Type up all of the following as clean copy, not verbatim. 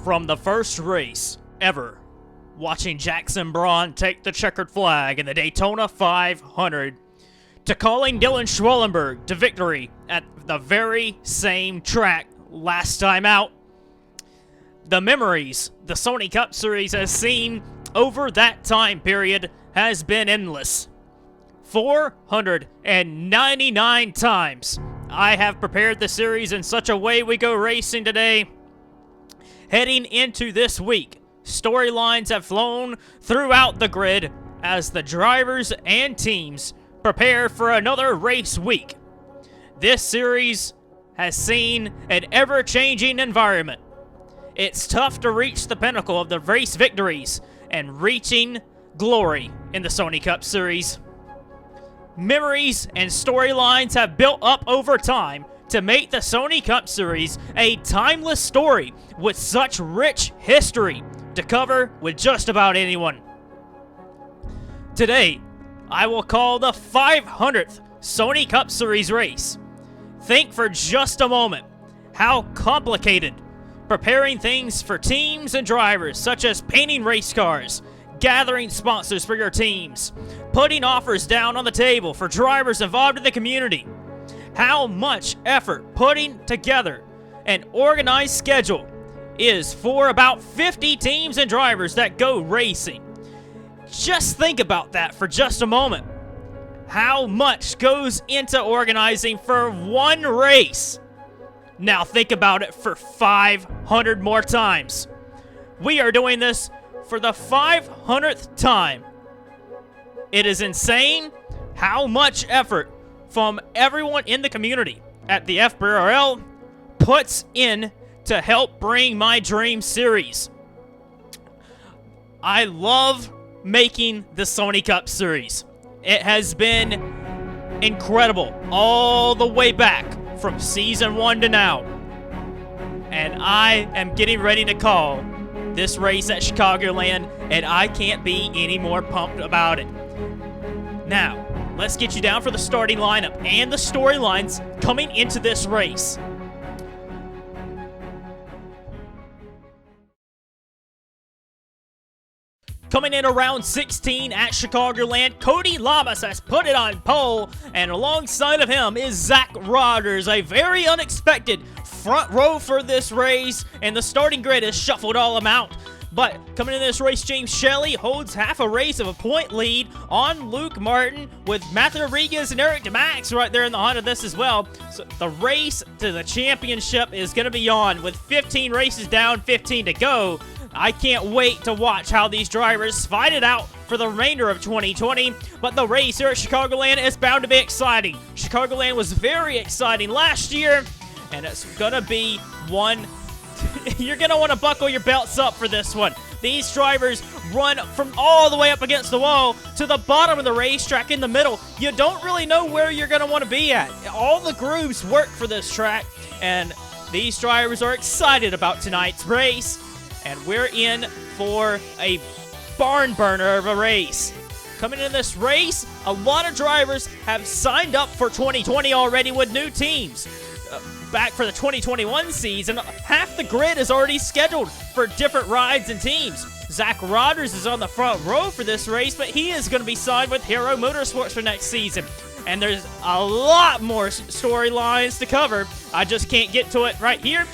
From the first race ever, watching Jackson Braun take the checkered flag in the Daytona 500, to calling Dylan Schwellenberg to victory at the very same track last time out, the memories the Sony Cup Series has seen over that time period has been endless. 499 times I have prepared the series in such a way we go racing today. Heading into this week, storylines have flown throughout the grid as the drivers and teams prepare for another race week. This series has seen an ever-changing environment. It's tough to reach the pinnacle of the race victories and reaching glory in the Sony Cup Series. Memories and storylines have built up over time to make the Sony Cup Series a timeless story with such rich history to cover with just about anyone. Today, I will call the 500th Sony Cup Series race. Think for just a moment how complicated preparing things for teams and drivers, such as painting race cars, gathering sponsors for your teams, putting offers down on the table for drivers involved in the community, how much effort putting together an organized schedule is for about 50 teams and drivers that go racing. Just think about that for just a moment. How much goes into organizing for one race? Now think about it for 500 more times. We are doing this for the 500th time. It is insane how much effort from everyone in the community at the FBRL puts in to help bring my dream series. I love making the Sony Cup Series. It has been incredible all the way back from season 1 to now. And I am getting ready to call this race at Chicagoland, and I can't be any more pumped about it. Now, let's get you down for the starting lineup and the storylines coming into this race. Coming in around 16 at Chicagoland, Cody Llamas has put it on pole, and alongside of him is Zach Rogers, a very unexpected front row for this race, and the starting grid is shuffled all amount. But coming in this race, James Shelly holds half a race of a point lead on Luke Martin, with Matthew Rodriguez and Eric Demax right there in the hunt of this as well. So the race to the championship is going to be on with 15 races down, 15 to go. I can't wait to watch how these drivers fight it out for the remainder of 2020, but the race here at Chicagoland is bound to be exciting. Chicagoland was very exciting last year, and it's going to be one you're going to want to buckle your belts up for this one. These drivers run from all the way up against the wall to the bottom of the racetrack in the middle. You don't really know where you're going to want to be at. All the grooves work for this track, and these drivers are excited about tonight's race, and we're in for a barn burner of a race. Coming in this race, a lot of drivers have signed up for 2020 already with new teams. Back for the 2021 season, half the grid is already scheduled for different rides and teams. Zach Rogers is on the front row for this race, but he is going to be signed with Hero Motorsports for next season. And there's a lot more storylines to cover. I just can't get to it right here.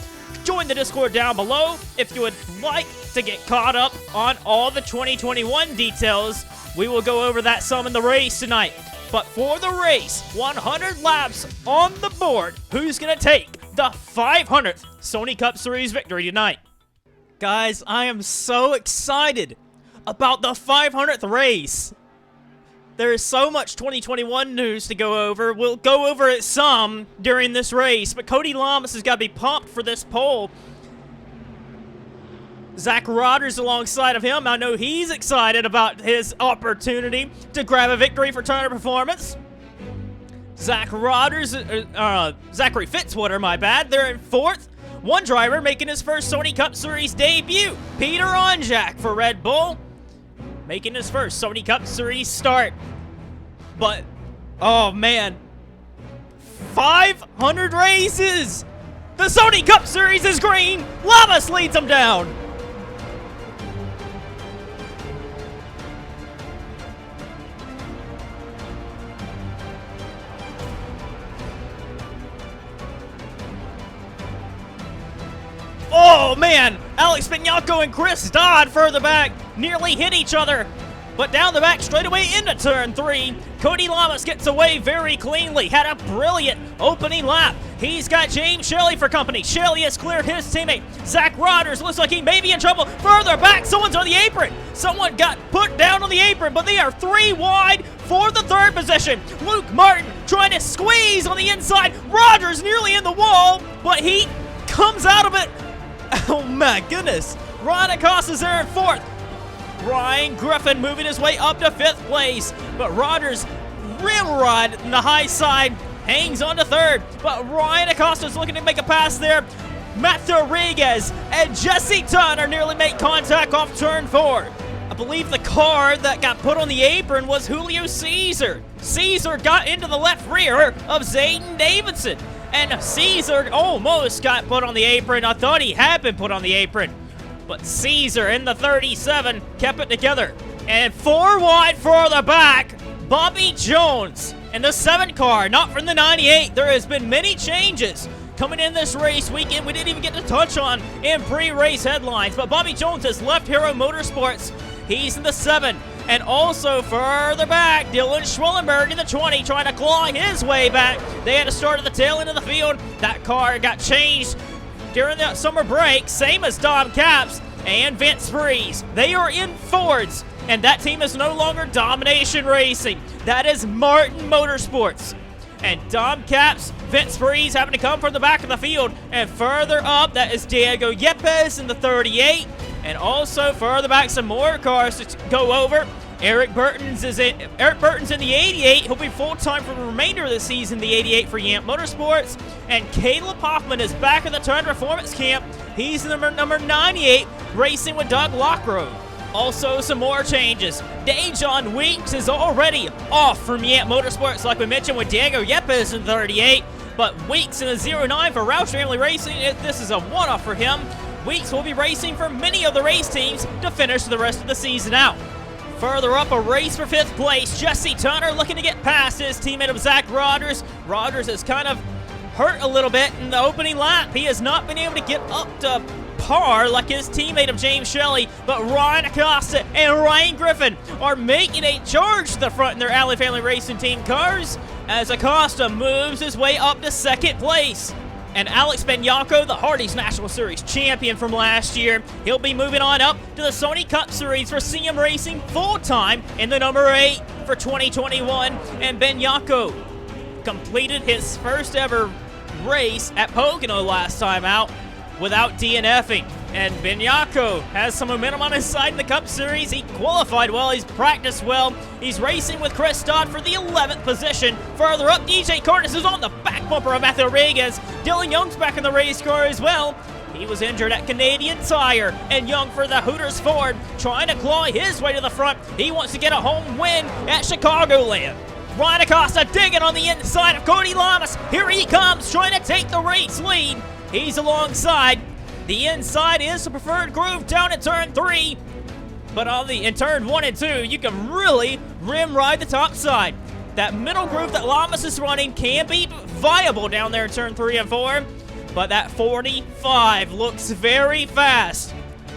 Join the Discord down below if you would like to get caught up on all the 2021 details. We will go over that some in the race tonight. But for the race, 100 laps on the board. Who's going to take the 500th Sony Cup Series victory tonight? Guys, I am so excited about the 500th race. There is so much 2021 news to go over. We'll go over it some during this race, but Cody Llamas has got to be pumped for this pole. Zach Rogers alengside of him. I know he's excited about his opportunity to grab a victory for Turner Performance. Zachary Fitzwater, my bad. They're in fourth. One driver making his first Sony Cup Series debut. Peter Onjak for Red Bull, making his first Sony Cup Series start. But, oh man, 500 races! The Sony Cup Series is green. Llamas leads them down. Oh, man. Alex Bignacco and Chris Dodd further back nearly hit each other. But down the back straight away into turn 3. Cody Llamas gets away very cleanly. Had a brilliant opening lap. He's got James Shelly for company. Shelly has cleared his teammate. Zach Rodgers looks like he may be in trouble. Further back, someone's on the apron. Someone got put down on the apron, but they are 3 wide for the 3rd position. Luke Martin trying to squeeze on the inside. Rodgers nearly in the wall, but he comes out of it. Oh my goodness. Ryan Acosta's there in 4th. Ryan Griffin moving his way up to 5th place, but Rodgers rimrod in the high side, hangs on to 3rd, but Ryan Acosta's looking to make a pass there. Matt Rodriguez and Jesse Turner nearly make contact off turn 4. I believe the car that got put on the apron was Julio Caesar. Caesar got into the left rear of Zayden Davidson, and Caesar almost got put on the apron. I thought he had been put on the apron, but Caesar in the 37 kept it together. And 4 wide further back, Bobby Jones in the 7 car, not from the 98. There has been many changes coming in this race weekend we didn't even get to touch on in pre-race headlines, but Bobby Jones has left Hero Motorsports. He's in the 7. And also further back, Dylan Schwellenberg in the 20 trying to claw his way back. They had to start at the tail end of the field. That car got changed during that summer break, same as Dom Capps and Vince Freeze. They are in Fords, and that team is no longer Domination Racing. That is Martin Motorsports. And Dom Capps, Vince Freeze having to come from the back of the field. And further up, that is Diego Yepes in the 38. And also further back, some more cars to go over. Eric Burton's in the 88. He'll be full-time for the remainder of the season, the 88 for Yamp Motorsports. And Caleb Hoffman is back at the Turn Performance Camp. He's in the number 98, racing with Doug Lockroad. Also, some more changes. Dejon Weeks is already off from Yamp Motorsports, like we mentioned with Diego Yepes in 38. But Weeks in the 09 for Roush Family Racing, this is a one-off for him. Weeks will be racing for many of the race teams to finish the rest of the season out. Further up, a race for 5th place. Jesse Turner looking to get past his teammate of Zach Rodgers. Rodgers has kind of hurt a little bit in the opening lap. He has not been able to get up to par like his teammate of James Shelly, but Ryan Acosta and Ryan Griffin are making a charge to the front in their Alley Family Racing Team cars as Acosta moves his way up to 2nd place. And Alex Bignacco, the Hardy's National Series champion from last year, he'll be moving on up to the Sony Cup Series for CM Racing full-time in the number 8 for 2021. And Bignacco completed his first ever race at Pocono last time out without DNFing. And Bignacco has some momentum on his side in the Cup Series. He qualified well, he's practiced well. He's racing with Chris Dodd for the 11th position. Further up, DJ Curtis is on the back bumper of Matthew Rodriguez. Dylan Young's back in the race car as well. He was injured at Canadian Tire, and Young for the Hooters Ford, trying to claw his way to the front. He wants to get a home win at Chicagoland. Ryan Acosta digging on the inside of Cody Llamas. Here he comes, trying to take the race lead. He's alongside. The inside is the preferred groove down in turn 3. But in turn 1 and 2, you can really rim ride the top side. That middle groove that Llamas is running can be viable down there in turn 3 and 4. But that 45 looks very fast.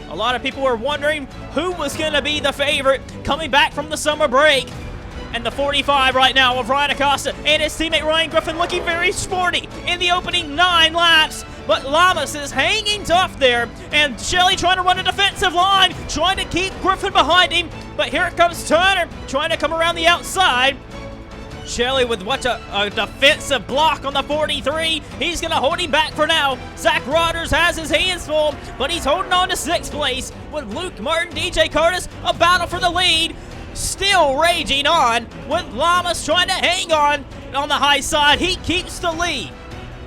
A lot of people were wondering who was going to be the favorite coming back from the summer break. And the 45 right now of Ryan Acosta and his teammate Ryan Griffin looking very sporty in the opening 9 laps. But Llamas is hanging tough there, and Shelly trying to run a defensive line, trying to keep Griffin behind him. But here comes Turner trying to come around the outside. Shelly with a defensive block on the 43. He's going to hold him back for now. Zach Rodgers has his hands full, but he's holding on to 6th place with Luke Martin, DJ Curtis, a battle for the lead. Still raging on with Llamas trying to hang on the high side. He keeps the lead.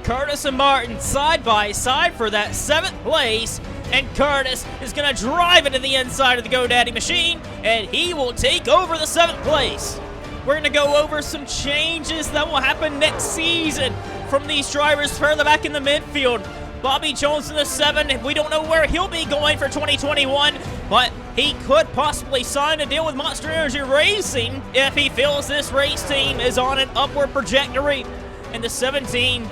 Curtis and Martin side by side for that 7th place. And Curtis is going to drive into the inside of the GoDaddy machine, and he will take over the 7th place. We're going to go over some changes that will happen next season from these drivers further back in the midfield. Bobby Jones in the 7. We don't know where he'll be going for 2021, but he could possibly sign a deal with Monster Energy Racing if he feels this race team is on an upward trajectory. In the 17,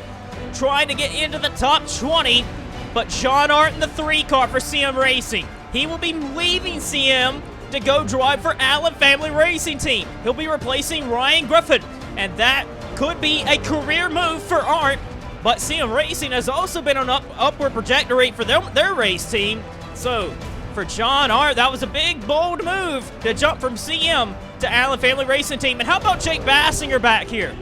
trying to get into the top 20, but John Art in the 3 car for CM Racing. He will be leaving CM to go drive for Allen Family Racing Team. He'll be replacing Ryan Griffin, and that could be a career move for Art. But CM Racing has also been on an upward trajectory for their race team. So for John Art, that was a big, bold move to jump from CM to Allen Family Racing Team. And how about Jake Bassinger back here?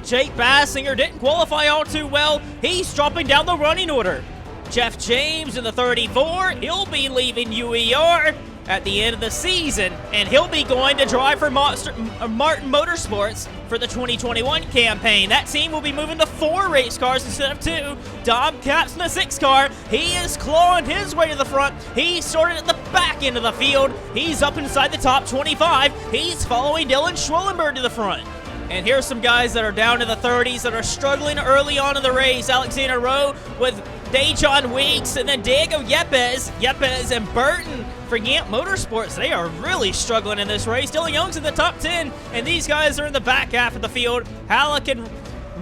Jake Bassinger didn't qualify all too well. He's dropping down the running order. Jeff James in the 34, he'll be leaving UER at the end of the season, and he'll be going to drive for Martin Motorsports for the 2021 campaign. That team will be moving to 4 race cars instead of 2. Dom Capps in the 6 car. He is clawing his way to the front. He started at the back end of the field. He's up inside the top 25. He's following Dylan Schwellenberg to the front. And here's some guys that are down in the 30s that are struggling early on in the race. Alexander Rowe with Dejon Weeks, and then Diego Yepes and Burton for Yamp Motorsports. They are really struggling in this race. Dylan Young's in the top 10, and these guys are in the back half of the field. Halleck and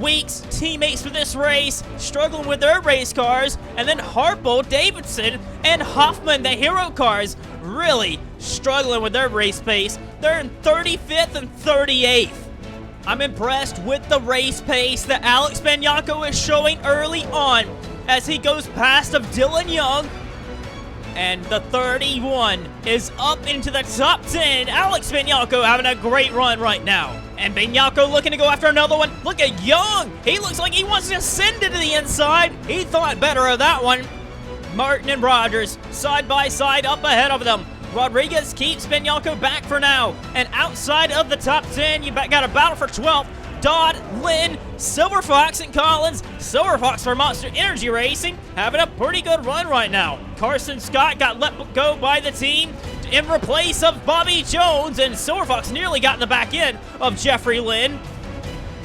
Weeks, teammates for this race, struggling with their race cars. And then Harpo, Davidson, and Hoffman, the hero cars, really struggling with their race pace. They're in 35th and 38th. I'm impressed with the race pace that Alex Banyako is showing early on as he goes past of Dylan Young. And the 31 is up into the top 10. Alex Banyako having a great run right now. And Banyako looking to go after another one. Look at Young. He looks like he wants to send it to the inside. He thought better of that one. Martin and Rogers side by side up ahead of them. Rodriguez keeps Banyako back for now. And outside of the top 10, you got a battle for 12th. Dodd, Lynn, Silver Fox, and Collins. Silver Fox for Monster Energy Racing having a pretty good run right now. Carson Scott got let go by the team in replace of Bobby Jones, and Silver Fox nearly got in the back end of Jeffrey Lynn.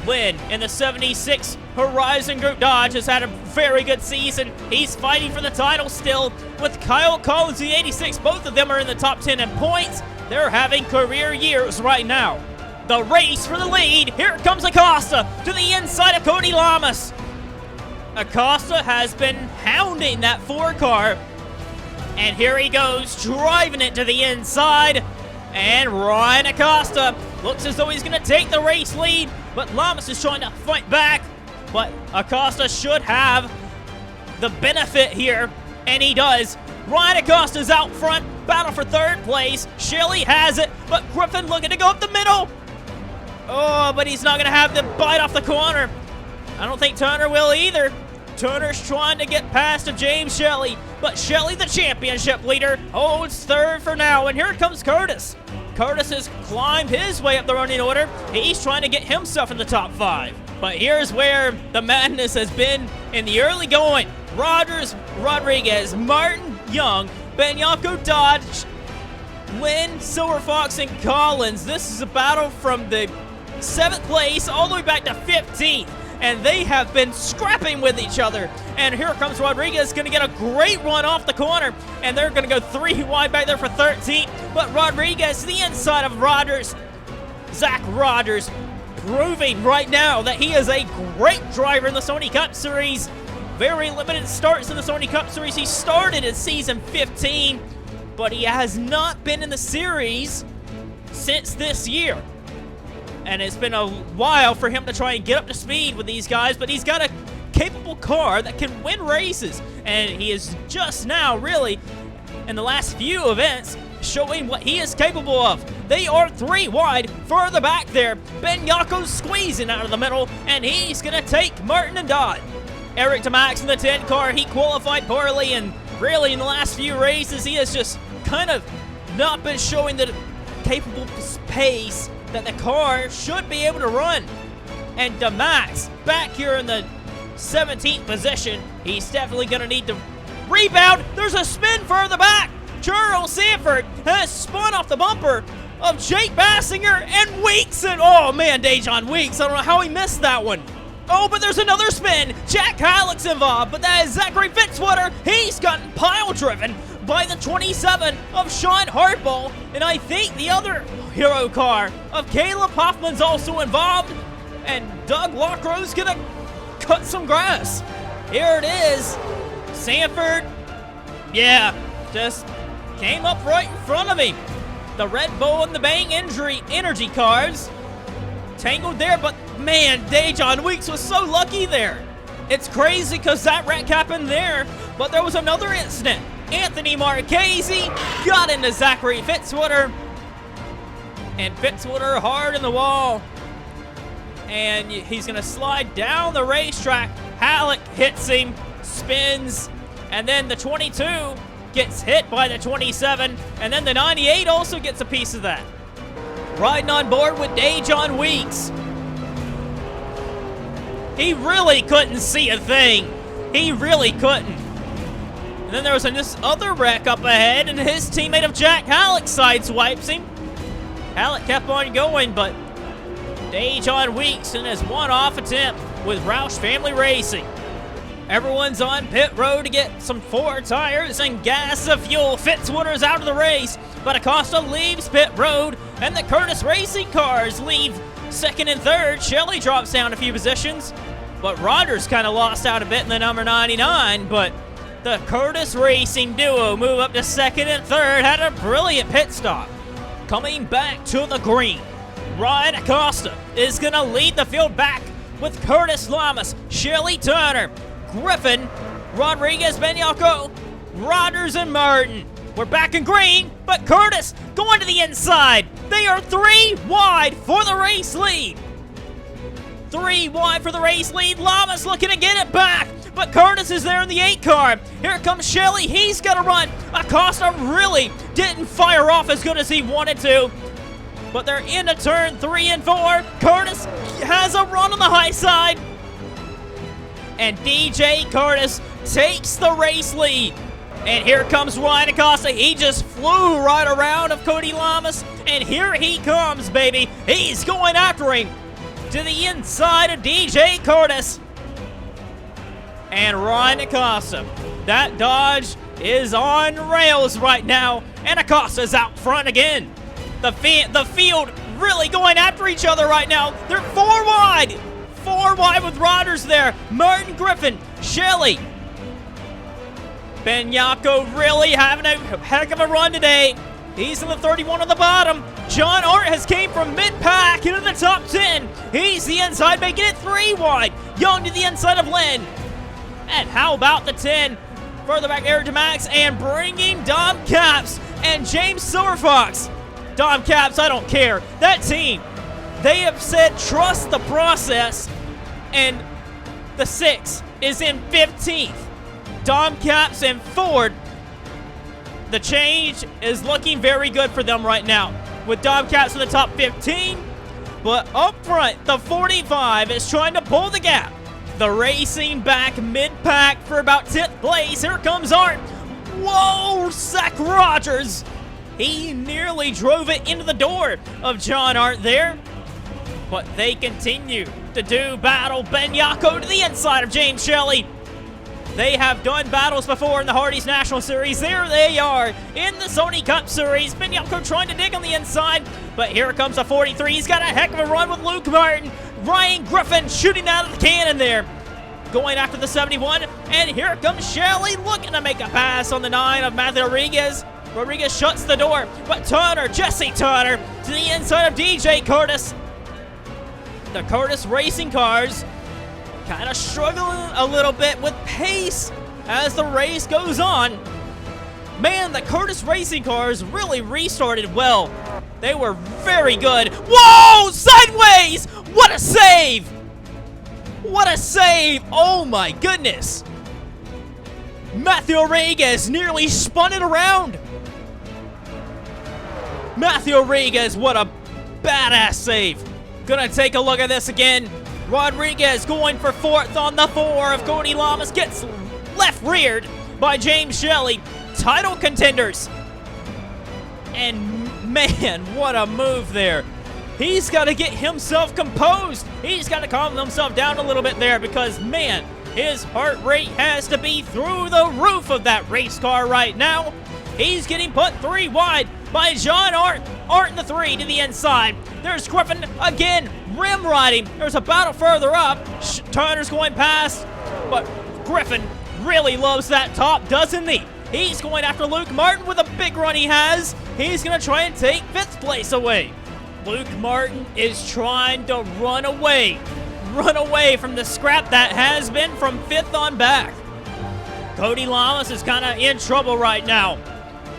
Lynn in the 76 Horizon Group Dodge has had a very good season. He's fighting for the title still with Kyle Collins, the 86. Both of them are in the top 10 in points. They're having career years right now. The race for the lead. Here comes Acosta to the inside of Cody Llamas. Acosta has been hounding that 4 car. And here he goes, driving it to the inside. And Ryan Acosta looks as though he's going to take the race lead, but Llamas is trying to fight back. But Acosta should have the benefit here, and he does. Ryan Acosta's out front, battle for 3rd place. Shelly has it, but Griffin looking to go up the middle. Oh, but he's not going to have the bite off the corner. I don't think Turner will either. Turner's trying to get past of James Shelly, but Shelly, the championship leader, holds 3rd for now, and here comes Curtis. Curtis has climbed his way up the running order. He's trying to get himself in the top 5. But here's where the madness has been in the early going. Rogers, Rodriguez, Martin, Young, Banyako, Dodge, Lynn, Silver Fox, and Collins. This is a battle from the 7th place all the way back to 15th. And they have been scrapping with each other. And here comes Rodriguez, going to get a great run off the corner. And they're going to go 3 wide back there for 13th. But Rodriguez, the inside of Rogers, Zach Rogers, proving right now that he is a great driver in the Sony Cup Series. Very limited starts in the Sony Cup Series. He started in season 15, but he has not been in the series since this year. And it's been a while for him to try and get up to speed with these guys, but he's got a capable car that can win races. And he is just now, really, in the last few events, showing what he is capable of. They are 3 wide, further back there. Benyako's squeezing out of the middle, and he's going to take Martin and Dodd. Eric Demax in the 10 car, he qualified poorly, and really in the last few races, he has just kind of not been showing the capable pace that the car should be able to run. And Demax back here in the 17th position. He's definitely going to need to rebound. There's a spin further back. Charles Sanford has spun off the bumper of Jake Bassinger and Weeks. And oh man, Dejon Weeks, I don't know how he missed that one. Oh, but there's another spin. Jack Halleck's involved, but that is Zachary Fitzwater. He's gotten pile driven by the 27 of Sean Hardball. And I think the other hero car of Caleb Hoffman's also involved. And Doug Lockro's gonna cut some grass. Here it is. Sanford, yeah, just came up right in front of him. The Red Bull and the Bang energy cars tangled there, but man, Dejon Weeks was so lucky there. It's crazy because that wreck happened there, but there was another incident. Anthony Marchese got into Zachary Fitzwater, and Fitzwater hard in the wall, and he's gonna slide down the racetrack. Halleck hits him, spins, and then the 22 gets hit by the 27, and then the 98 also gets a piece of that. Riding on board with Dejon Weeks. He really couldn't see a thing. He really couldn't. And then there was this other wreck up ahead, and his teammate of Jack Halleck sideswipes him. Halleck kept on going, but Dejon Weeks in his one-off attempt with Roush Family Racing. Everyone's on pit road to get some 4 tires and gas and fuel. Fitzwater's out of the race, but Acosta leaves pit road, and the Curtis Racing cars leave second and third. Shelly drops down a few positions, but Rogers kind of lost out a bit in the number 99, but the Curtis Racing duo move up to second and third. Had a brilliant pit stop. Coming back to the green, Ryan Acosta is going to lead the field back with Curtis Llamas, Shelly Turner, Griffin, Rodriguez Benyako, Rogers, and Martin. We're back in green, but Curtis going to the inside. They are 3 wide for the race lead. 3 wide for the race lead. Llamas looking to get it back, but Curtis is there in the 8 car. Here comes Shelly. He's got to run. Acosta really didn't fire off as good as he wanted to, but they're into turn 3 and 4. Curtis has a run on the high side, and DJ Curtis takes the race lead. And here comes Ryan Acosta. He just flew right around of Cody Llamas, and here he comes, baby. He's going after him to the inside of DJ Curtis. And Ryan Acosta, that Dodge is on rails right now, and Acosta's out front again. The field really going after each other right now. They're 4 wide. 4 wide with Rogers there. Martin, Griffin, Shelly. Benyako really having a heck of a run today. He's in the 31 on the bottom. John Art has came from mid-pack into the top 10. He's the inside, making it 3 wide. Young to the inside of Lynn. And how about the 10? Further back there to Demax, and bringing Dom Caps and James Silverfox. Dom Caps, I don't care. That team, they have said trust the process, and the 6 is in 15th. Dom Caps and Ford, the change is looking very good for them right now, with Dom Caps in the top 15, but up front, the 45 is trying to pull the gap. The racing back mid-pack for about 10th place. Here comes Art. Whoa, Zach Rogers. He nearly drove it into the door of John Art there, but they continue to do battle. Benyako to the inside of James Shelly. They have done battles before in the Hardee's National Series. There they are in the Sony Cup Series. Benyako trying to dig on the inside, but here comes a 43. He's got a heck of a run with Luke Martin. Ryan Griffin shooting out of the cannon there, going after the 71. And here comes Shelly looking to make a pass on the 9 of Matthew Rodriguez. Rodriguez shuts the door, but Turner, Jesse Turner, to the inside of DJ Curtis. The Curtis Racing cars kind of struggling a little bit with pace as the race goes on. Man, the Curtis Racing cars really restarted well. They were very good. Whoa, sideways! What a save! What a save! Oh my goodness! Matthew Rodriguez nearly spun it around. Matthew Rodriguez, what a badass save. Gonna take a look at this again. Rodriguez going for 4th on the 4 of Cody Llamas. Gets left reared by James Shelly. Title contenders. And man, what a move there. he's got to get himself composed. He's got to calm himself down a little bit there because, man, his heart rate has to be through the roof of that race car right now. He's getting put 3 wide by John Art. Art in the 3 to the inside. There's Griffin again, rim riding. There's a battle further up. Turner's going past, but Griffin really loves that top, doesn't he? He's going after Luke Martin with a big run he has. He's going to try and take 5th place away. Luke Martin is trying to run away from the scrap that has been from 5th on back. Cody Llamas is kind of in trouble right now.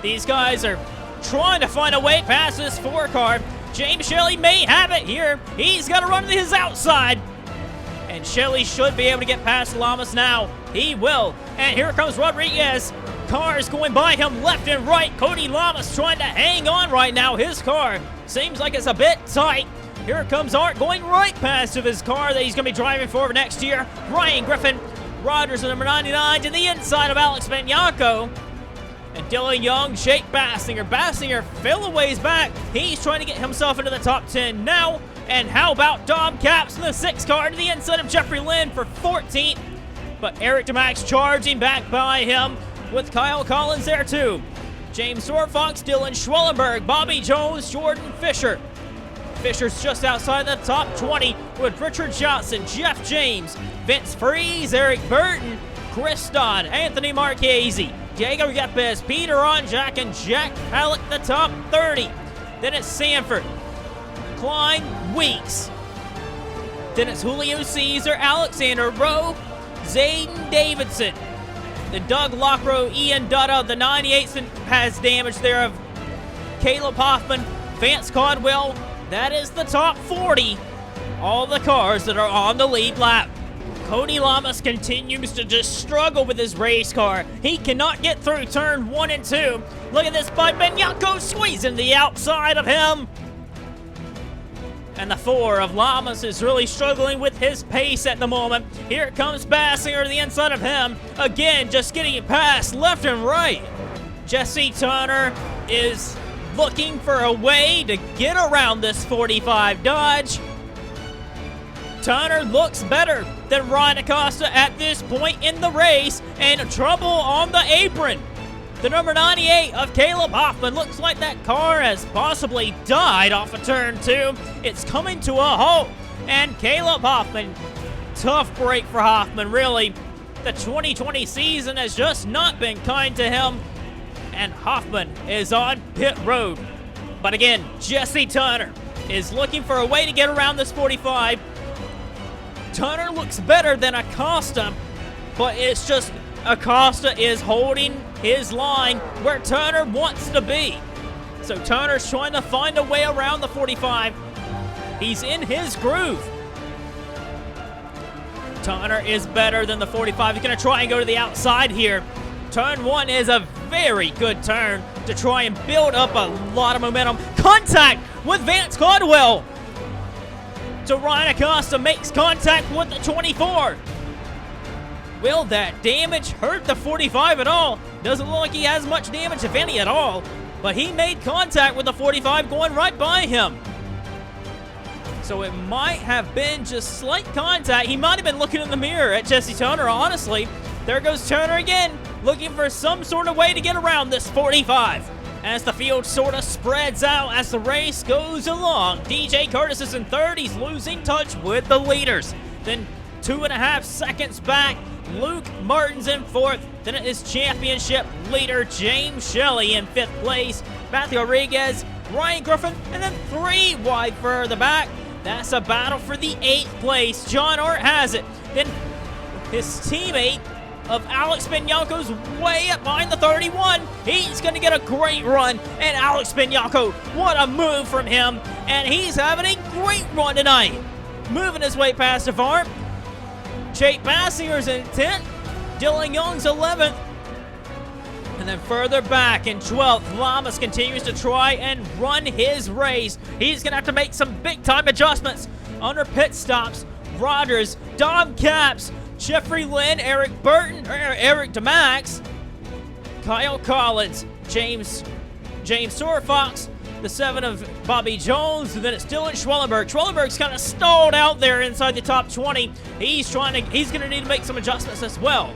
These guys are trying to find a way past this 4 car. James Shelly may have it here. He's got to run to his outside. And Shelly should be able to get past Llamas now. He will. And here comes Rodriguez. Cars going by him left and right. Cody Llamas trying to hang on right now. His car seems like it's a bit tight. Here comes Art going right past of his car that he's going to be driving for next year. Ryan Griffin. Rogers at number 99 to the inside of Alex Benyako. And Dylan Young, Jake Bassinger. Bassinger fell a ways back. He's trying to get himself into the top 10 now. And how about Dom Caps in the 6 car to the inside of Jeffrey Lynn for 14th. But Eric Demax charging back by him with Kyle Collins there too. James Sorfox, Dylan Schwellenberg, Bobby Jones, Jordan Fisher. Fisher's just outside the top 20 with Richard Johnson, Jeff James, Vince Freeze, Eric Burton, Chris Dodd, Anthony Marchese, Diego Yepes, Peter Onjack, and Jack Halleck the top 30. Then it's Sanford, Klein, Weeks. Then it's Julio Caesar, Alexander Rowe, Zayden Davidson. The Doug Lockrow, Ian Dutta, the 98th has damage there of Caleb Hoffman, Vance Caldwell. That is the top 40. All the cars that are on the lead lap. Cody Llamas continues to just struggle with his race car. He cannot get through turn 1 and 2. Look at this, Bud Benyako squeezing the outside of him. And the 4 of Llamas is really struggling with his pace at the moment. Here comes Bassinger to the inside of him. Again, just getting past left and right. Jesse Turner is looking for a way to get around this 45 Dodge. Turner looks better than Ryan Acosta at this point in the race, and trouble on the apron. The number 98 of Caleb Hoffman looks like that car has possibly died off of turn 2. It's coming to a halt, and Caleb Hoffman, tough break for Hoffman, really. The 2020 season has just not been kind to him, and Hoffman is on pit road. But again, Jesse Turner is looking for a way to get around this 45. Turner looks better than Acosta, but it's just Acosta is holding his line where Turner wants to be. So Turner's trying to find a way around the 45. He's in his groove. Turner is better than the 45. He's going to try and go to the outside here. Turn 1 is a very good turn to try and build up a lot of momentum. Contact with Vance Caldwell. So Ryan Acosta makes contact with the 24. Will that damage hurt the 45 at all? Doesn't look like he has much damage, if any at all. But he made contact with the 45 going right by him. So it might have been just slight contact. He might have been looking in the mirror at Jesse Turner, honestly. There goes Turner again, looking for some sort of way to get around this 45. As the field sort of spreads out as the race goes along, DJ Curtis is in third. He's losing touch with the leaders. Then 2.5 seconds back, Luke Martin's in 4th. Then it is championship leader James Shelly in 5th place. Matthew Rodriguez, Ryan Griffin, and then 3 wide further back. That's a battle for the 8th place. John Art has it. Then his teammate of Alex Benyarko's way up behind the 31. He's going to get a great run. And Alex Benyarko, what a move from him. And he's having a great run tonight. Moving his way past Avart. Jake Bassinger's in 10th. Dylan Young's 11th. And then further back in 12th, Llamas continues to try and run his race. He's going to have to make some big-time adjustments under pit stops. Rogers, Dom Caps, Jeffrey Lynn, Eric Burton, Eric Demax, Kyle Collins, James Sorfox, the 7 of Bobby Jones, and then it's Dylan Schwellenberg. Schwellenberg's kind of stalled out there inside the top 20. He's going to need to make some adjustments as well.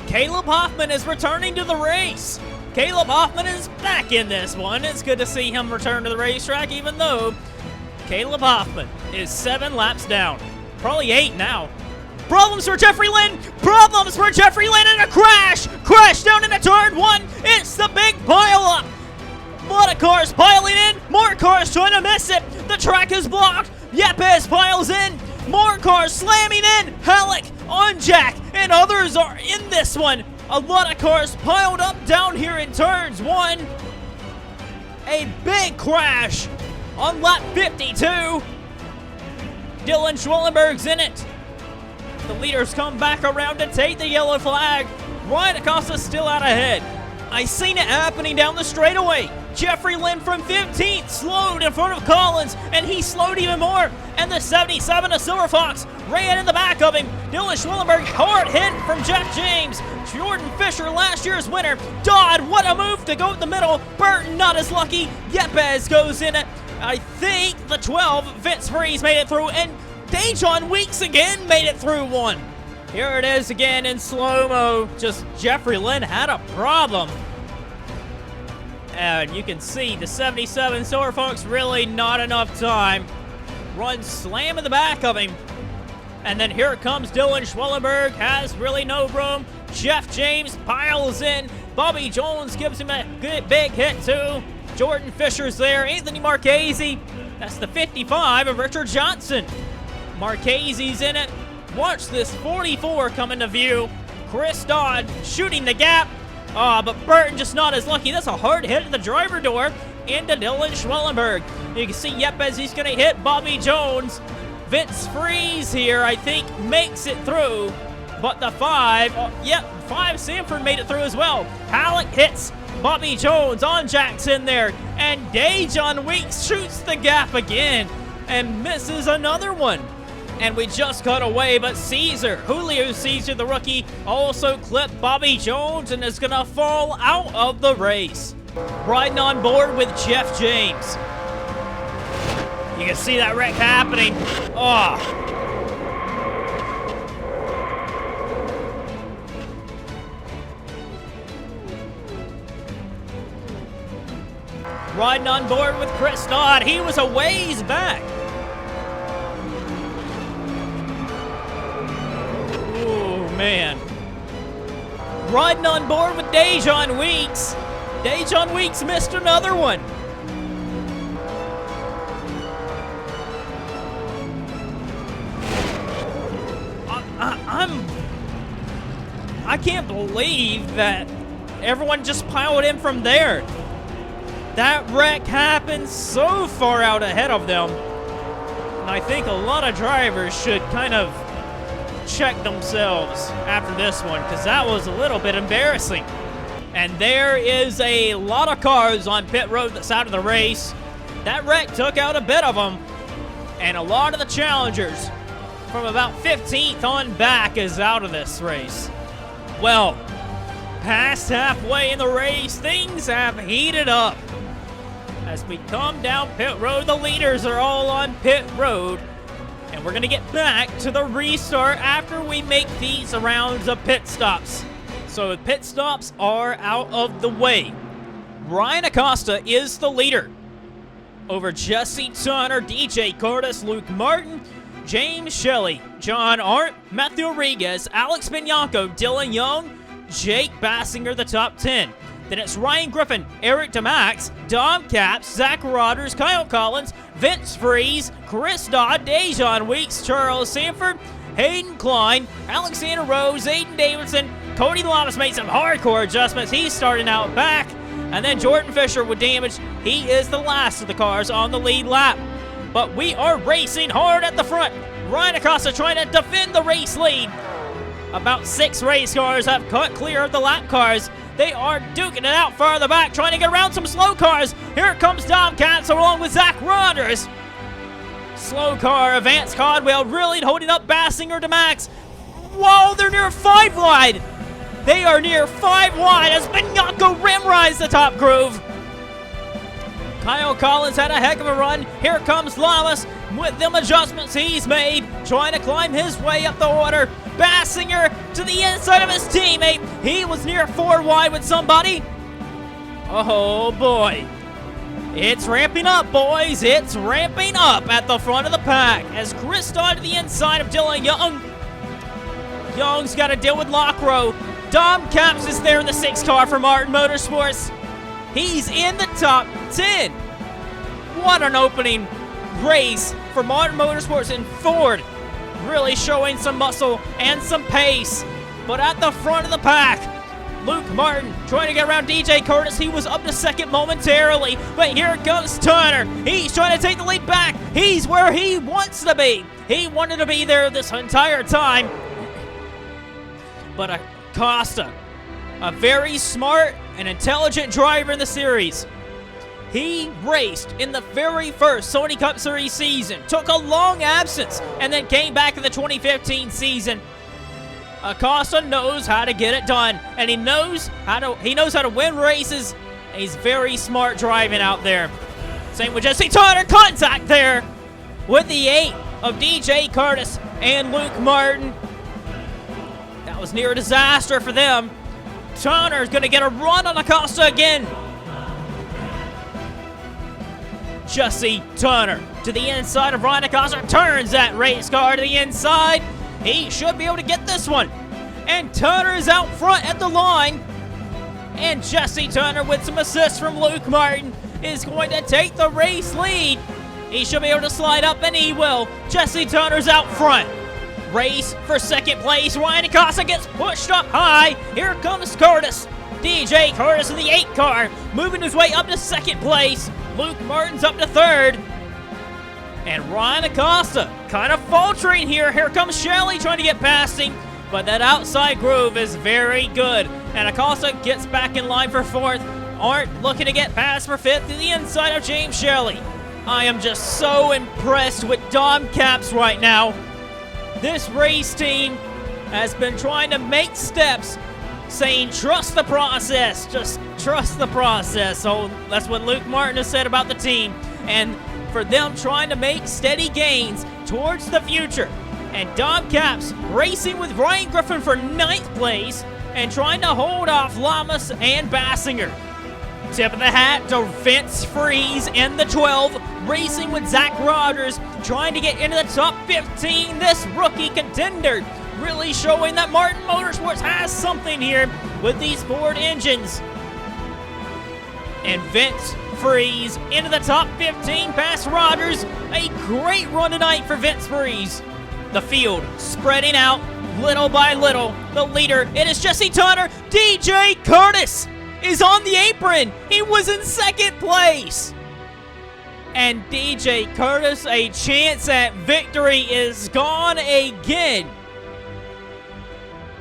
Caleb Hoffman is returning to the race. Caleb Hoffman is back in this one. It's good to see him return to the racetrack, even though Caleb Hoffman is 7 laps down. Probably 8 now. Problems for Jeffrey Lynn! Problems for Jeffrey Lynn, and a crash! Crash down into turn 1! It's the big pile-up! A lot of cars piling in, more cars trying to miss it. The track is blocked. Yepes piles in, more cars slamming in. Halleck on Jack, and others are in this one. A lot of cars piled up down here in turns 1. A big crash on lap 52. Dylan Schwellenberg's in it. The leaders come back around to take the yellow flag. Ryan Acosta's still out ahead. I seen it happening down the straightaway. Jeffrey Lynn from 15th slowed in front of Collins, and he slowed even more. And the 77 of Silver Fox ran in the back of him. Dylan Schwellenberg hard hit from Jeff James. Jordan Fisher, last year's winner. Dodd, what a move to go in the middle. Burton not as lucky. Yepes goes in it. I think the 12, Vince Freeze made it through, and Dejon Weeks again made it through one. Here it is again in slow-mo. Just Jeffrey Lynn had a problem. And you can see the 77 Silver Fox really not enough time. Runs slam in the back of him. And then here comes Dylan Schwellenberg. Has really no room. Jeff James piles in. Bobby Jones gives him a good big hit too. Jordan Fisher's there. Anthony Marchese. That's the 55 of Richard Johnson. Marchese's in it. Watch this 44 come into view. Chris Dodd shooting the gap. But Burton just not as lucky. That's a hard hit at the driver door into Dylan Schwellenberg. You can see Yepes, he's going to hit Bobby Jones. Vince Freeze here, I think, makes it through. But the 5, 5 Sanford made it through as well. Halleck hits Bobby Jones on Jackson there. And Dejon Weeks shoots the gap again and misses another one. And we just got away, but Julio Caesar, the rookie, also clipped Bobby Jones and is going to fall out of the race. Riding on board with Jeff James. You can see that wreck happening. Riding on board with Chris Dodd. He was a ways back. Man. Riding on board with Dejon Weeks. Dejon Weeks missed another one. I can't believe that everyone just piled in from there. That wreck happened so far out ahead of them. And I think a lot of drivers should kind of check themselves after this one, because that was a little bit embarrassing. And there is a lot of cars on pit road that's out of the race. That wreck took out a bit of them, and a lot of the challengers from about 15th on back is out of this race. Well, past halfway in the race, things have heated up. As we come down pit road, the leaders are all on pit road. And we're going to get back to the restart after we make these rounds of pit stops. So the pit stops are out of the way. Ryan Acosta is the leader over Jesse Tunner, DJ Curtis, Luke Martin, James Shelly, John Arndt, Matthew Rodriguez, Alex Bianco, Dylan Young, Jake Bassinger, the top 10. Then it's Ryan Griffin, Eric Demax, Dom Capps, Zach Rodgers, Kyle Collins, Vince Freeze, Chris Dodd, Dejon Weeks, Charles Sanford, Hayden Klein, Alexander Rose, Aiden Davidson. Cody Llamas made some hardcore adjustments. He's starting out back. And then Jordan Fisher with damage. He is the last of the cars on the lead lap. But we are racing hard at the front. Ryan Acosta trying to defend the race lead. About 6 race cars have cut clear of the lap cars. They are duking it out farther back, trying to get around some slow cars. Here comes Dom Katz along with Zach Rodgers. Slow car, Vance Codwell really holding up Bassinger to Max. Whoa, they're near 5 wide. They are near 5 wide as Bianco rim rides the top groove. Kyle Collins had a heck of a run. Here comes Llamas with them adjustments he's made, trying to climb his way up the order. Basinger to the inside of his teammate. He was near 4 wide with somebody. Oh boy. It's ramping up, boys. It's ramping up at the front of the pack as Chris Dodd to the inside of Dylan Young. Young's got to deal with Lockrow. Dom Caps is there in the 6 car for Martin Motorsports. He's in the top 10. What an opening race for Martin Motorsports and Ford. Really showing some muscle and some pace. But at the front of the pack, Luke Martin trying to get around DJ Curtis. He was up to second momentarily, but here comes Turner. He's trying to take the lead back. He's where he wants to be. He wanted to be there this entire time. But Acosta, a very smart and intelligent driver in the series. He raced in the very first Sony Cup Series season, took a long absence, and then came back in the 2015 season. Acosta knows how to get it done, and he knows how to win races. He's very smart driving out there. Same with Jesse Turner. Contact there with the 8 of DJ Curtis and Luke Martin. That was near a disaster for them. Turner's going to get a run on Acosta again. Jesse Turner to the inside of Ryan Acosta. Turns that race car to the inside. He should be able to get this one. And Turner is out front at the line. And Jesse Turner, with some assists from Luke Martin, is going to take the race lead. He should be able to slide up, and he will. Jesse Turner's out front. Race for second place. Ryan Acosta gets pushed up high. Here comes Curtis. DJ Curtis in the 8 car, moving his way up to second place. Luke Martin's up to third. And Ryan Acosta kind of faltering here. Here comes Shelly trying to get past him. But that outside groove is very good. And Acosta gets back in line for 4th. Arndt looking to get past for 5th to the inside of James Shelly. I am just so impressed with Dom Caps right now. This race team has been trying to make steps, saying trust the process, just trust the process. So that's what Luke Martin has said about the team. And for them trying to make steady gains towards the future. And Dom Caps racing with Ryan Griffin for 9th place and trying to hold off Llamas and Basinger. Tip of the hat to Vince Freeze in the 12, racing with Zach Rogers, trying to get into the top 15. This rookie contender really showing that Martin Motorsports has something here with these Ford engines. And Vince Freeze into the top 15 past Rogers. A great run tonight for Vince Freeze. The field spreading out little by little. The leader, it is Jesse Turner. DJ Curtis is on the apron. He was in 2nd place. And DJ Curtis, a chance at victory is gone again.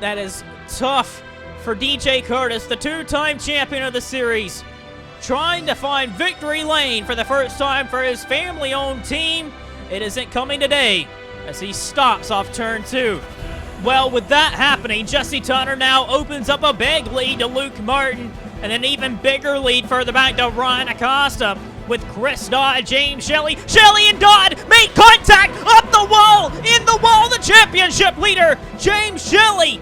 That is tough for DJ Curtis, the 2-time champion of the series. Trying to find victory lane for the first time for his family-owned team. It isn't coming today as he stops off turn 2. Well, with that happening, Jesse Turner now opens up a big lead to Luke Martin, and an even bigger lead further back to Ryan Acosta with Chris Dodd, James Shelly. Shelly and Dodd made contact up the wall, in the wall, the championship leader, James Shelly,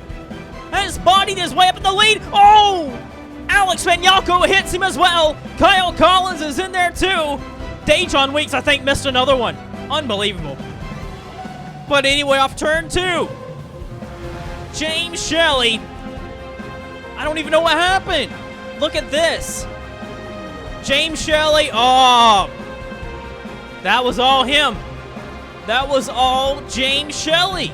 has bodied his way up in the lead. Oh! Alex Vignalco hits him as well. Kyle Collins is in there too. Dejon Weeks, I think, missed another one. Unbelievable. But anyway, off turn 2, James Shelly. I don't even know what happened. Look at this. James Shelly. Oh, that was all him. That was all James Shelly.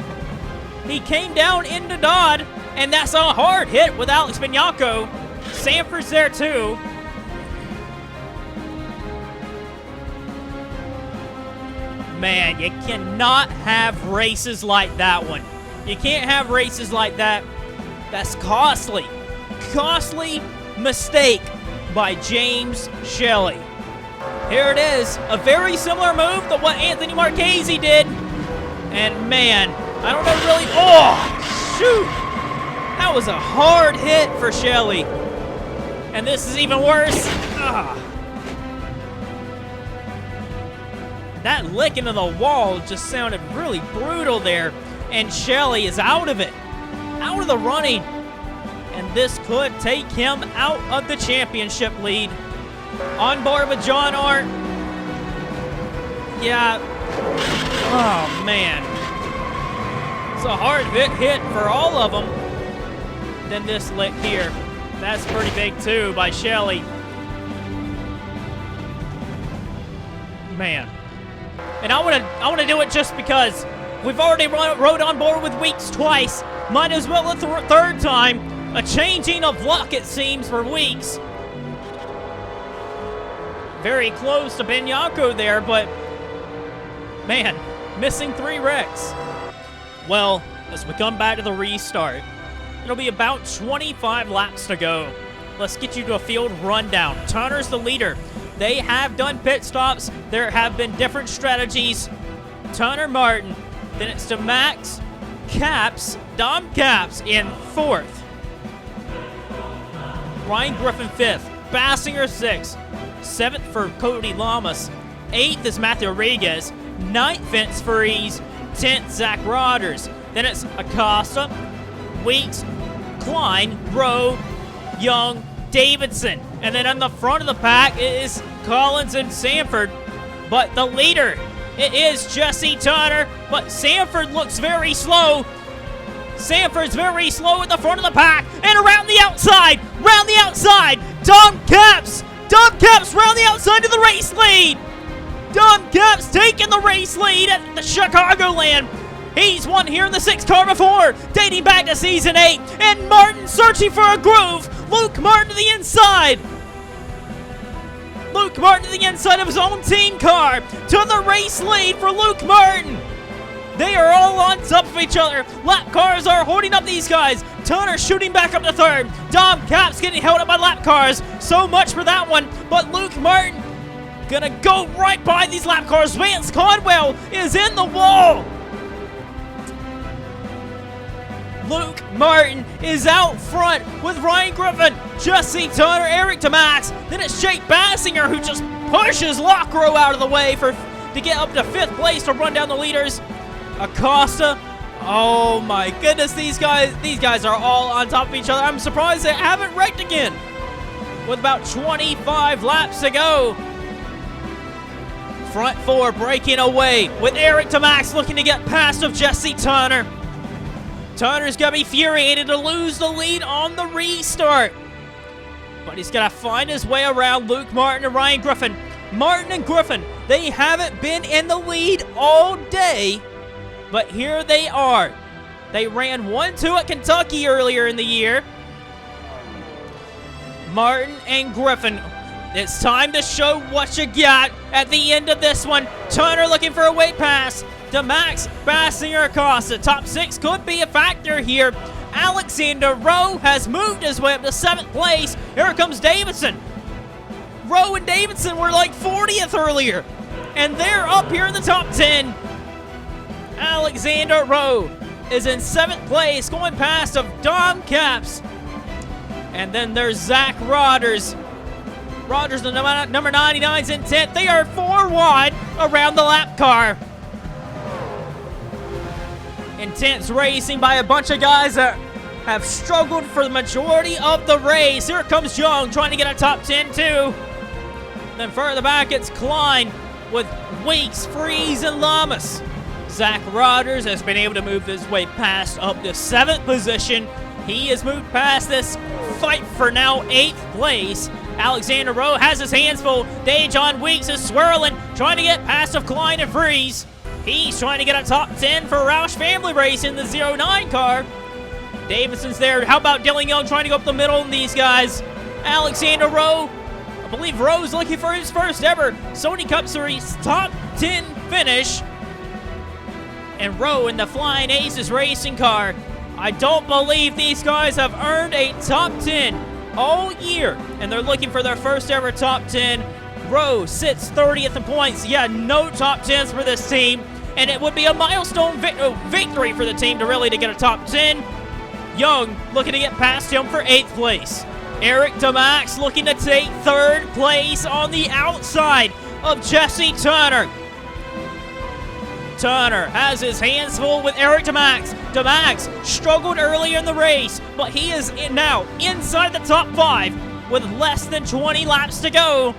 He came down into Dodd, and that's a hard hit with Alex Vignalco. Sanford's there too. Man, you cannot have races like that one. You can't have races like that. That's costly. Costly mistake by James Shelly. Here it is. A very similar move to what Anthony Marchese did. And man, I don't know really. Oh, shoot. That was a hard hit for Shelly. And this is even worse. That lick into the wall just sounded really brutal there. And Shelly is out of it. Out of the running. And this could take him out of the championship lead. On board with John Art. Yeah. Oh, man. It's a hard hit for all of them. Then this lick here. That's pretty big, too, by Shelly. Man. And I want to do it just because we've already rode on board with Weeks twice. Might as well a third time. A changing of luck, it seems, for Weeks. Very close to Benyako there, but man, missing 3 wrecks. Well, as we come back to the restart, it'll be about 25 laps to go. Let's get you to a field rundown. Turner's the leader. They have done pit stops. There have been different strategies. Turner, Martin. Then it's Demax, Caps, Dom Caps in 4th. Ryan Griffin 5th. Bassinger 6th. 7th for Cody Llamas. 8th is Matthew Rodriguez. 9th, Vince Freeze. 10th, Zach Rodgers. Then it's Acosta, Weeks, Klein, Rowe, Young, Davidson. And then on the front of the pack is Collins and Sanford. But the leader, it is Jesse Turner. But Sanford looks very slow. Sanford's very slow at the front of the pack. And around the outside. Round the outside. Dom Caps. Dom Caps round the outside to the race lead. Dom Caps taking the race lead at the Chicagoland. He's won here in the 6th car before, dating back to Season 8. And Martin searching for a groove. Luke Martin to the inside. Luke Martin to the inside of his own team car. To the race lead for Luke Martin. They are all on top of each other. Lap cars are holding up these guys. Turner shooting back up to 3rd. Dom Caps getting held up by lap cars. So much for that one. But Luke Martin gonna go right by these lap cars. Vance Conwell is in the wall. Luke Martin is out front with Ryan Griffin, Jesse Turner, Eric Demax. Then it's Jake Bassinger who just pushes Lockrow out of the way to get up to 5th place to run down the leaders. Acosta, oh my goodness, these guys are all on top of each other. I'm surprised they haven't wrecked again. With about 25 laps to go. Front 4 breaking away with Eric Demax looking to get past of Jesse Turner. Turner's going to be infuriated to lose the lead on the restart. But he's going to find his way around Luke Martin and Ryan Griffin. Martin and Griffin, they haven't been in the lead all day, but here they are. They ran 1-2 at Kentucky earlier in the year. Martin and Griffin, it's time to show what you got at the end of this one. Turner looking for a weight pass. Demax, Bassinger, Acosta. Top 6 could be a factor here. Alexander Rowe has moved his way up to 7th place. Here comes Davidson. Rowe and Davidson were like 40th earlier, and they're up here in the top 10. Alexander Rowe is in 7th place, going past of Dom Caps. And then there's Zach Rodgers. Rodgers, the number 99's in 10th. They are 4 wide around the lap car. Intense racing by a bunch of guys that have struggled for the majority of the race. Here comes Young trying to get a top 10 too. Then further back it's Klein with Weeks, Freeze, and Llamas. Zach Rodgers has been able to move his way past up to 7th position. He has moved past this fight for now 8th place. Alexander Rowe has his hands full. Dejon Weeks is swirling, trying to get past of Klein and Freeze. He's trying to get a top 10 for Roush Family Race in the 09 car. Davidson's there. How about Dylan Young trying to go up the middle in these guys? Alexander Rowe, I believe Rowe's looking for his first ever Sony Cup Series top 10 finish. And Rowe in the Flying Aces racing car. I don't believe these guys have earned a top 10 all year. And they're looking for their first ever top 10. Rowe sits 30th in points. Yeah, no top 10s for this team. And it would be a milestone victory for the team to get a top 10. Young looking to get past him for 8th place. Eric Demax looking to take 3rd place on the outside of Jesse Turner. Turner has his hands full with Eric Demax. Demax struggled earlier in the race, but he is now inside the top 5 with less than 20 laps to go.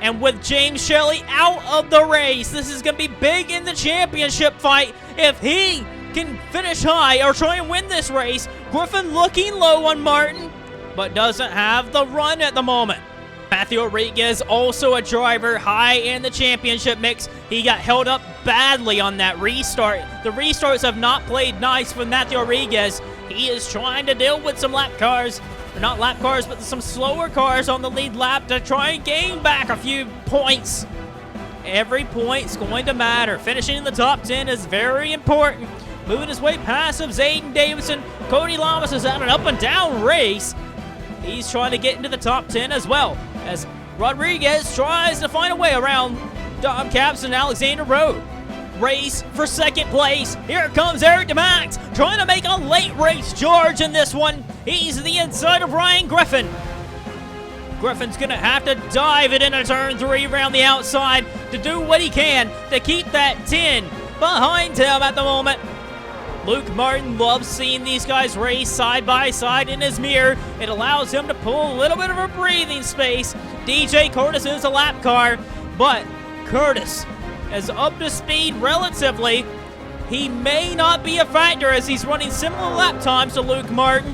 And with James Shelly out of the race, this is going to be big in the championship fight. If he can finish high or try and win this race, Griffin looking low on Martin, but doesn't have the run at the moment. Matthew Rodriguez, also a driver high in the championship mix. He got held up badly on that restart. The restarts have not played nice for Matthew Rodriguez. He is trying to deal with some lap cars. Not lap cars, but some slower cars on the lead lap to try and gain back a few points. Every point's going to matter. Finishing in the top 10 is very important. Moving his way past of Zayden Davidson. Cody Llamas is at an up and down race. He's trying to get into the top 10 as well, as Rodriguez tries to find a way around Dom Caps and Alexander Road. Race for second place. Here comes Eric Demax, trying to make a late race charge in this one. He's the inside of Ryan Griffin. Griffin's going to have to dive it into turn 3 around the outside to do what he can to keep that 10 behind him at the moment. Luke Martin loves seeing these guys race side by side in his mirror. It allows him to pull a little bit of a breathing space. DJ Curtis is a lap car, but Curtis is up to speed relatively. He may not be a factor as he's running similar lap times to Luke Martin.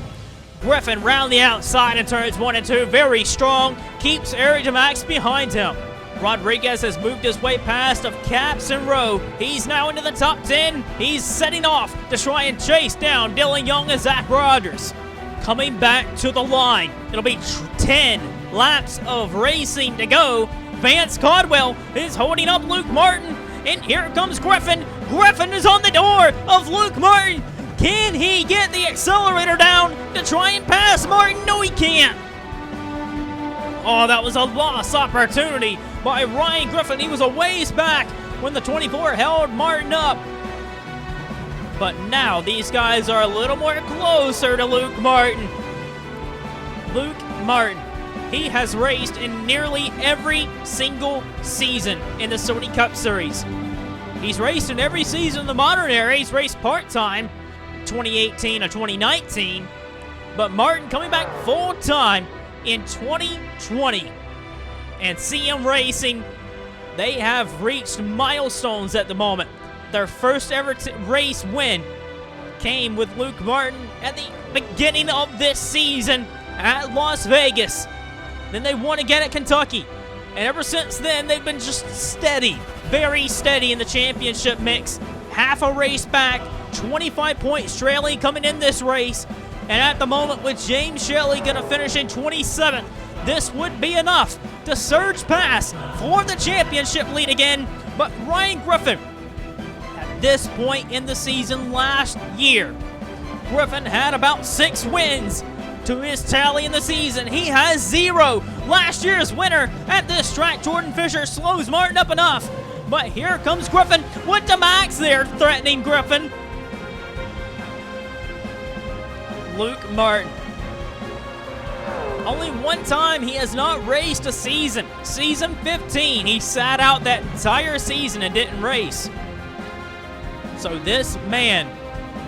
Griffin round the outside in turns 1 and 2, very strong, keeps Eric Demax behind him. Rodriguez has moved his way past of Caps and Rowe. He's now into the top 10. He's setting off to try and chase down Dylan Young and Zach Rogers. Coming back to the line. It'll be 10 laps of racing to go. Vance Caldwell is holding up Luke Martin. And here comes Griffin. Griffin is on the door of Luke Martin. Can he get the accelerator down to try and pass Martin? No, he can't. Oh, that was a lost opportunity by Ryan Griffin. He was a ways back when the 24 held Martin up. But now these guys are a little more closer to Luke Martin. Luke Martin, he has raced in nearly every single season in the Sony Cup Series. He's raced in every season in the modern era. He's raced part-time, 2018 or 2019. But Martin coming back full-time in 2020. And CM Racing, they have reached milestones at the moment. Their first ever race win came with Luke Martin at the beginning of this season at Las Vegas. Then they won again at Kentucky. And ever since then, they've been just steady, very steady in the championship mix. Half a race back, 25 points trailing coming in this race. And at the moment, with James Shelly going to finish in 27th, this would be enough to surge past for the championship lead again. But Ryan Griffin, at this point in the season last year, Griffin had about 6 wins to his tally in the season. He has 0. Last year's winner at this track, Jordan Fisher, slows Martin up enough. But here comes Griffin with Demax there threatening Griffin. Luke Martin. Only one time he has not raced a season. Season 15, he sat out that entire season and didn't race. So this man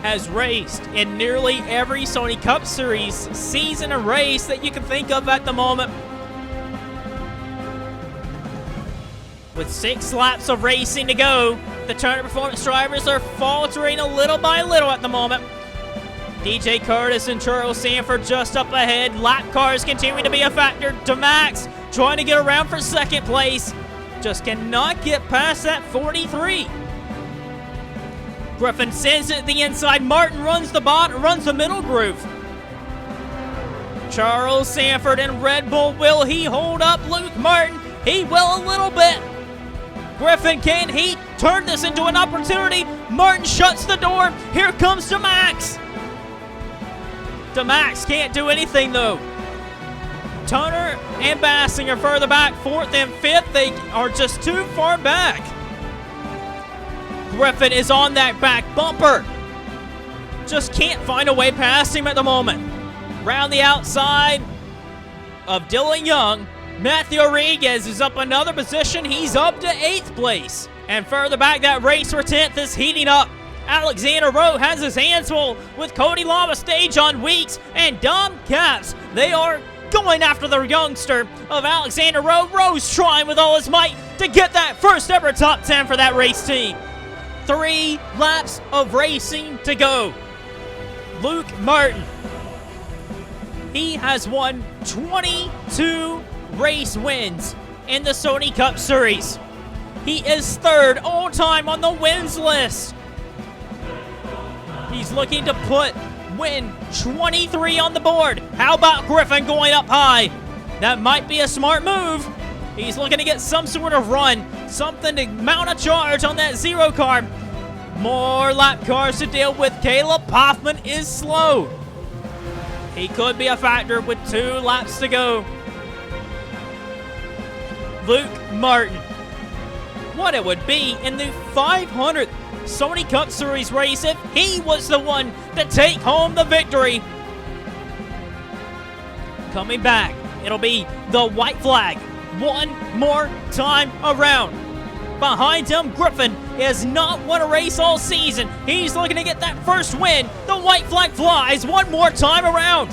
has raced in nearly every Sony Cup Series season and race that you can think of at the moment. With 6 laps of racing to go, the Turner Performance drivers are faltering a little by little at the moment. DJ Curtis and Charles Sanford just up ahead. Lap cars continue to be a factor. Demax trying to get around for second place. Just cannot get past that 43. Griffin sends it to the inside. Martin runs the middle groove. Charles Sanford and Red Bull, will he hold up Luke Martin? He will a little bit. Griffin, can he turn this into an opportunity? Martin shuts the door. Here comes Demax. Demax can't do anything though. Turner and Bassing are further back, 4th and 5th. They are just too far back. Griffin is on that back bumper. Just can't find a way past him at the moment. Round the outside of Dylan Young, Matthew Rodriguez is up another position. He's up to 8th place. And further back, that race for 10th is heating up. Alexander Rowe has his hands full with Cody Llamas, Stage on Weeks, and Demax. They are going after the youngster of Alexander Rowe. Rowe's trying with all his might to get that first ever top 10 for that race team. 3 laps of racing to go. Luke Martin. He has won 22 race wins in the Sony Cup Series. He is 3rd all time on the wins list. He's looking to win 23 on the board. How about Griffin going up high? That might be a smart move. He's looking to get some sort of run, something to mount a charge on that 0 car. More lap cars to deal with. Caleb Hoffman is slow. He could be a factor with 2 laps to go. Luke Martin. What it would be in the 500th Sony Cup Series race if he was the one to take home the victory. Coming back, it'll be the white flag one more time around. Behind him, Griffin has not won a race all season. He's looking to get that first win. The white flag flies one more time around.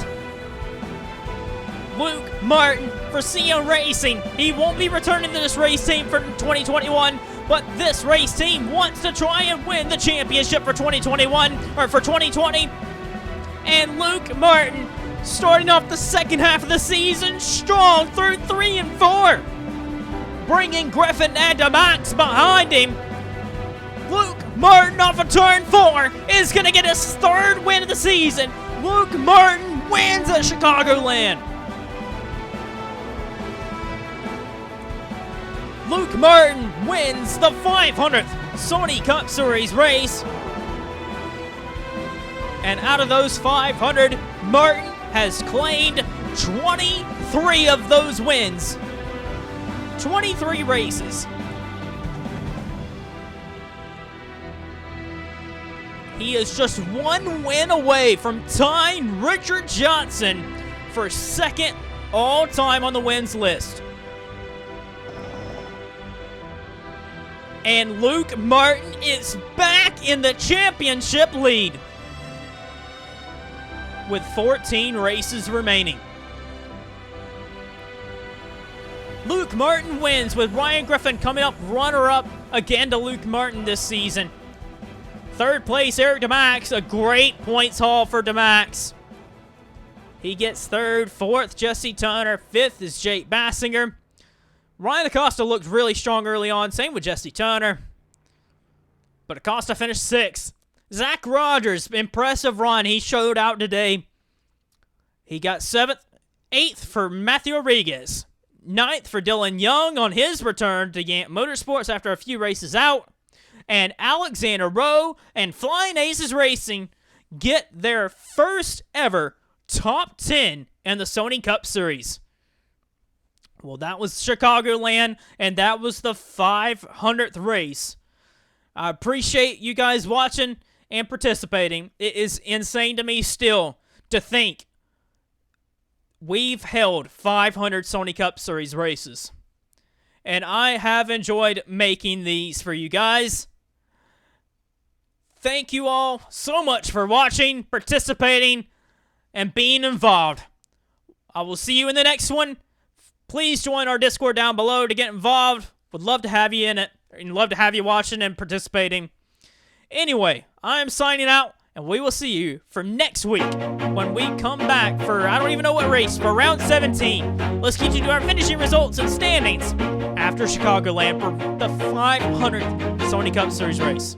Luke Martin for CM Racing. He won't be returning to this race team for 2021, but this race team wants to try and win the championship for 2021, or for 2020. And Luke Martin starting off the second half of the season strong through 3 and 4. Bringing Griffin and Demax behind him. Luke Martin off of turn 4 is going to get his 3rd win of the season. Luke Martin wins at Chicagoland. Luke Martin wins the 500th Sony Cup Series race. And out of those 500, Martin has claimed 23 of those wins. 23 races. He is just 1 win away from tying Richard Johnson for 2nd all-time on the wins list. And Luke Martin is back in the championship lead with 14 races remaining. Luke Martin wins, with Ryan Griffin coming up runner-up again to Luke Martin this season. 3rd place, Eric Demax, a great points haul for Demax. He gets 3rd, 4th, Jesse Turner, 5th is Jake Bassinger. Ryan Acosta looked really strong early on, same with Jesse Turner. But Acosta finished 6th. Zach Rogers, impressive run. He showed out today. He got 7th, 8th for Matthew Rodriguez. 9th for Dylan Young on his return to Yant Motorsports after a few races out. And Alexander Rowe and Flying Aces Racing get their first ever top 10 in the Sony Cup Series. Well, that was Chicagoland, and that was the 500th race. I appreciate you guys watching and participating. It is insane to me still to think we've held 500 Sony Cup Series races. And I have enjoyed making these for you guys. Thank you all so much for watching, participating, and being involved. I will see you in the next one. Please join our Discord down below to get involved. Would love to have you in it. And love to have you watching and participating. Anyway, I am signing out, and we will see you for next week when we come back for, I don't even know what race, for round 17. Let's get you to our finishing results and standings after Chicagoland for the 500th Sony Cup Series race.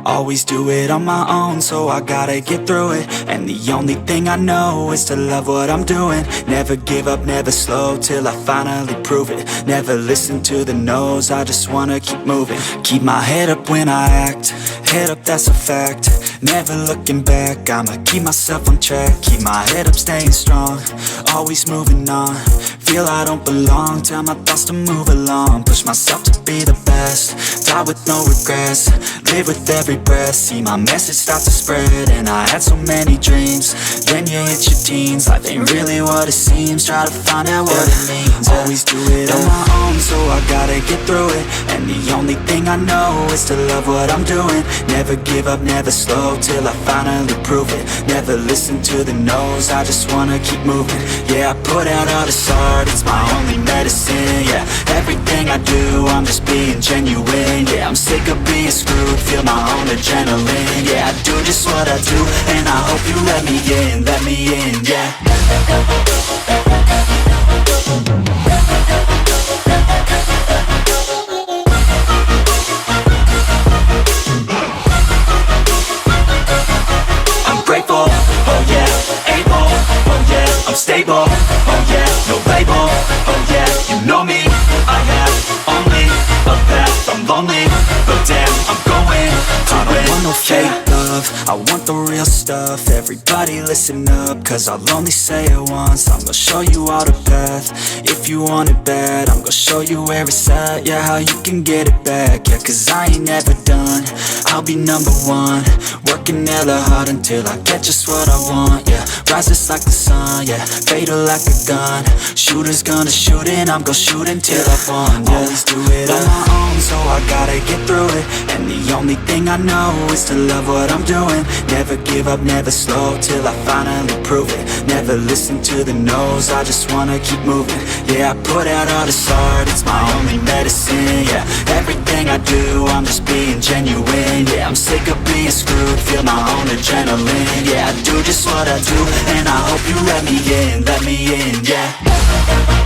Always do it on my own, so I gotta get through it. And the only thing I know is to love what I'm doing. Never give up, never slow, till I finally prove it. Never listen to the no's, I just wanna keep moving. Keep my head up when I act, head up, that's a fact. Never looking back, I'ma keep myself on track. Keep my head up, staying strong, always moving on. Feel I don't belong, tell my thoughts to move along. Push myself to be the best, die with no regrets. Live with every breath, see my message start to spread. And I had so many dreams, then you hit your teens. Life ain't really what it seems, try to find out what it means. Always do it on my own, so I gotta get through it. And the only thing I know is to love what I'm doing. Never give up, never slow, till I finally prove it. Never listen to the no's, I just wanna keep moving. Yeah, I put out all this art, it's my only medicine. Yeah, everything I do, I'm just being genuine. Yeah, I'm sick of being screwed, feel my own adrenaline. Yeah, I do just what I do, and I hope you let me in, yeah. I'm grateful, oh yeah, able, oh yeah, I'm stable, oh yeah, no label, oh yeah, you know me, I have only a path, I'm lonely, but damn, I'm going to win. I don't want no fake love, I want the real stuff. Everybody listen up, cause I'll only say it once. I'm gonna show you all the path, if you want it bad. I'm gonna show you where it's at, yeah, how you can get it back. Yeah, cause I ain't never done, I'll be number one. Working hella hard until I get just what I want, yeah. Rises like the sun, yeah, fatal like a gun. Shooter's gonna shoot and I'm gonna shoot until I won, yeah. Always do it on my own, so I gotta get through it. And the only thing I know is to love what I'm doing. Never give up, never slow, till I finally prove it. Never listen to the no's, I just wanna keep moving. Yeah, I put out all this art, it's my only medicine. Yeah, everything I do, I'm just being genuine. Yeah, I'm sick of being screwed, feel my own adrenaline. Yeah, I do just what I do, and I hope you let me in, yeah.